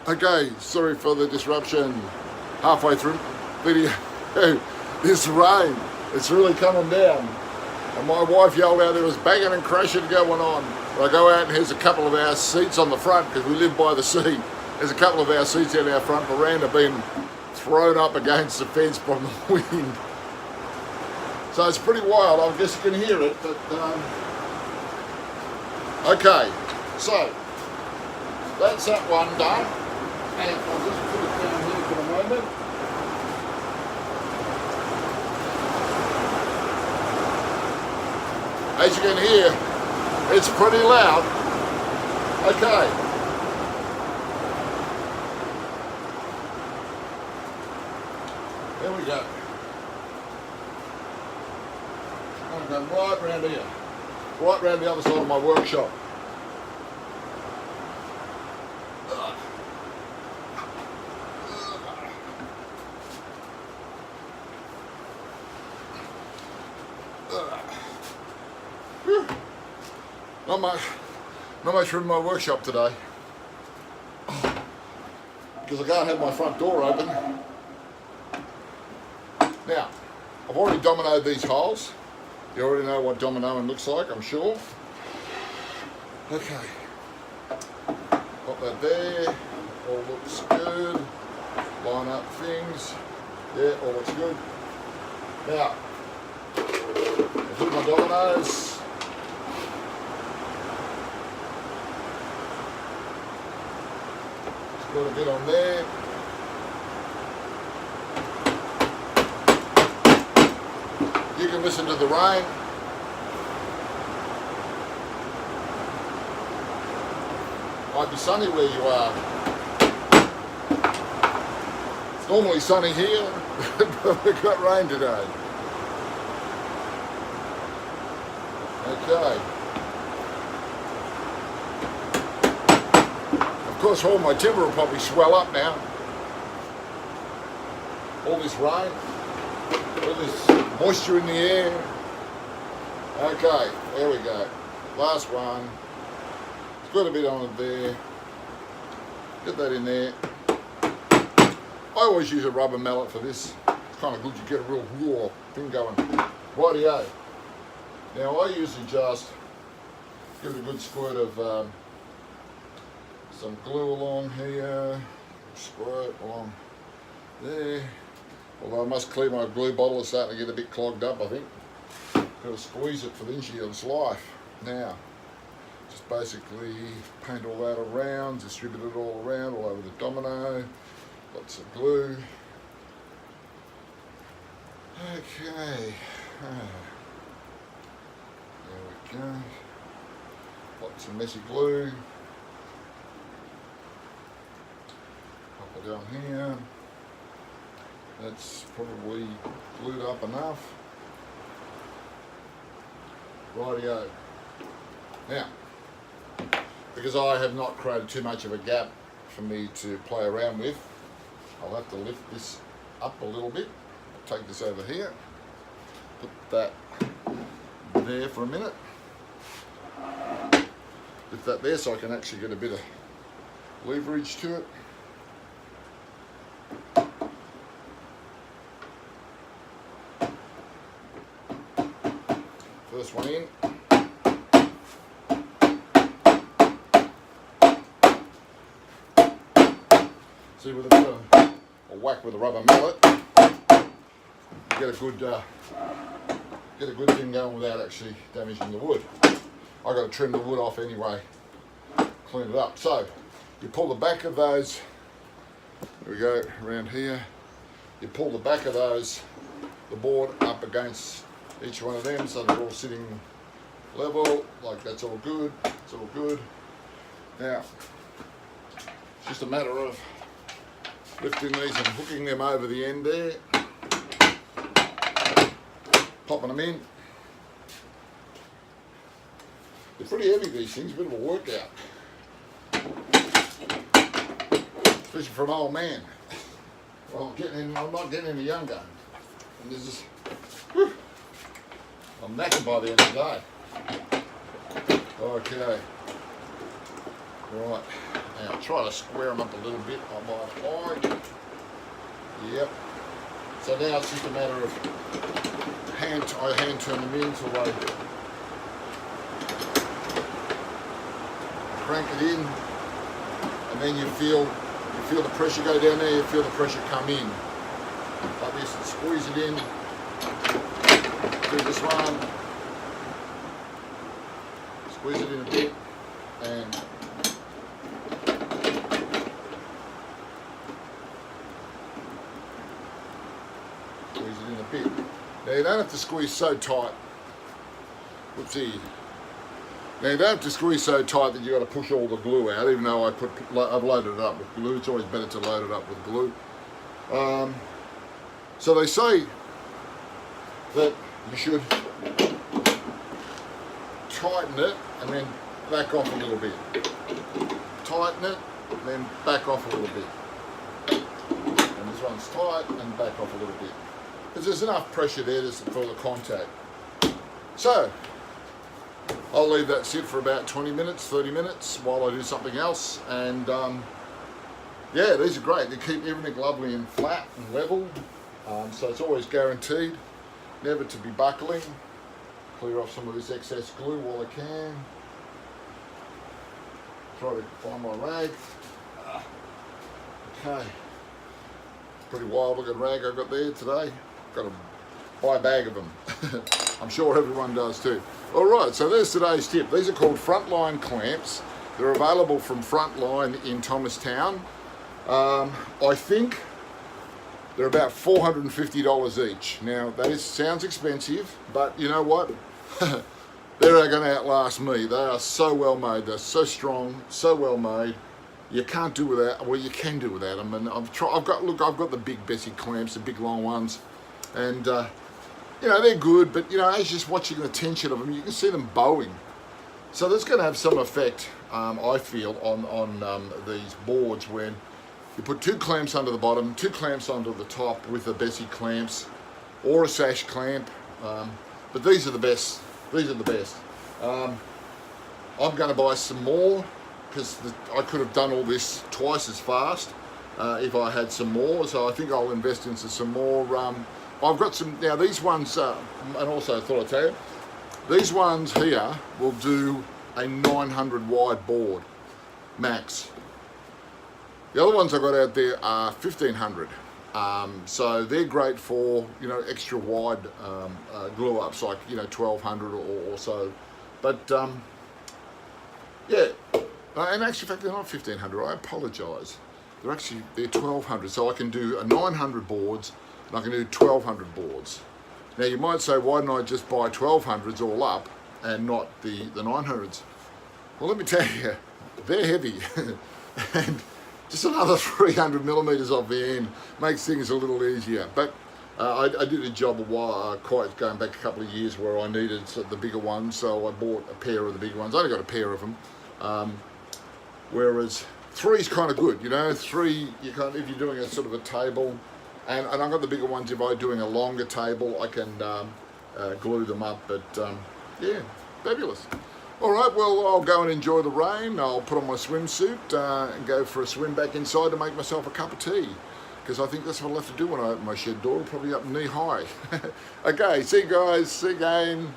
Okay, sorry for the disruption. Halfway through video, this rain, it's really coming down. And my wife yelled out there was banging and crashing going on. I go out and here's a couple of our seats on the front because we live by the sea. There's a couple of our seats in our front veranda being thrown up against the fence from the wind. So it's pretty wild. I guess you can hear it, but okay. So that's that one done. And I'll just put it down here for a moment. As you can hear, it's pretty loud. Okay. There we go. I'm going right round here. Right round the other side of my workshop. Not much room in my workshop today because I can't have my front door open. Now, I've already dominoed these holes. You already know what dominoing looks like, I'm sure. Okay, got that there. All looks good. Line up things. Yeah, all looks good. Now, I'll do my dominoes. Got a bit on there. You can listen to the rain. Might be sunny where you are. It's normally sunny here, but we've got rain today. Okay. Of course, all my timber will probably swell up now. All this rain, all this moisture in the air. Okay, there we go. Last one. It's got a bit on it there. Get that in there. I always use a rubber mallet for this. It's kind of good, you get a real raw thing going. Rightio. Now I usually just give it a good squirt of some glue along here, squirt along there. Although I must clear my glue bottle, it's starting to get a bit clogged up, I think. Got to squeeze it for the inch of its life. Now, just basically paint all that around, distribute it all around, all over the domino. Lots of glue. Okay. There we go. Lots of messy glue. Down here, that's probably glued up enough. Rightio. Now, because I have not created too much of a gap for me to play around with, I'll have to lift this up a little bit. I'll take this over here, put that there for a minute. Lift that there so I can actually get a bit of leverage to it. First one in. See, with a bit of a whack with a rubber mallet, you get a good thing going without actually damaging the wood. I got to trim the wood off anyway, clean it up. So you pull the back of those. There we go, around here. You pull the back of those, the board up against each one of them so they're all sitting level, like that's all good, it's all good. Now, it's just a matter of lifting these and hooking them over the end there, popping them in. They're pretty heavy, these things, a bit of a workout. Especially for an old man. Well, I'm not getting any younger. And this is, whew, I'm knackered by the end of the day. Okay. Right. Now try to square them up a little bit on my slide. Yep. So now it's just a matter of I hand turn them in so I crank it in, and then you feel the pressure go down there, you feel the pressure come in. Like this, and squeeze it in. Do this one. Squeeze it in a bit, and squeeze it in a bit. Now you don't have to squeeze so tight. Whoopsie. Now you don't have to squeeze so tight that you've got to push all the glue out, even though I've loaded it up with glue. It's always better to load it up with glue. So they say that you should tighten it and then back off a little bit. Tighten it, then back off a little bit. And this one's tight and back off a little bit. Because there's enough pressure there for the contact. So, I'll leave that sit for about 20 minutes, 30 minutes while I do something else. And yeah, these are great. They keep everything lovely and flat and level. So it's always guaranteed never to be buckling. Clear off some of this excess glue while I can. Try to find my rag. Okay. Pretty wild looking rag I got there today. Got to buy a bag of them. I'm sure everyone does too. Alright, so there's today's tip. These are called Frontline clamps. They're available from Frontline in Thomastown. I think they're about $450 each. Now, that sounds expensive, but you know what? They're going to outlast me. They are so well made. They're so strong, so well made. You can't do without. Well, you can do without them. And I've got the big Bessie clamps, the big long ones, and you know they're good. But you know, as just watching the tension of them, you can see them bowing. So that's going to have some effect, I feel, on these boards when you put 2 clamps under the bottom, 2 clamps under the top with the Bessie clamps, or a sash clamp. But these are the best. These are the best. I'm going to buy some more because I could have done all this twice as fast if I had some more. So I think I'll invest into some more. I've got some now. These ones, and also I thought I'd tell you, these ones here will do a 900 wide board max. The other ones I got out there are 1500. So they're great for, you know, extra wide glue ups, like, you know, 1200 or so. But yeah, and actually, in fact, they're not 1500. I apologise. They're 1200. So I can do a 900 boards and I can do 1200 boards. Now you might say, why didn't I just buy 1200s all up and not the 900s? Well, let me tell you, they're heavy, and just another 300 millimeters off the end makes things a little easier. But I did a job a while, quite going back a couple of years, where I needed the bigger ones, so I bought a pair of the bigger ones. I only got a pair of them. Whereas 3's kind of good, you know. 3, you can't, if you're doing a sort of a table, and I've got the bigger ones. If I'm doing a longer table, I can glue them up. But yeah, fabulous. All right, well, I'll go and enjoy the rain. I'll put on my swimsuit and go for a swim back inside to make myself a cup of tea, because I think that's what I'll have to do when I open my shed door. Probably up knee high. Okay, see you guys. See you again.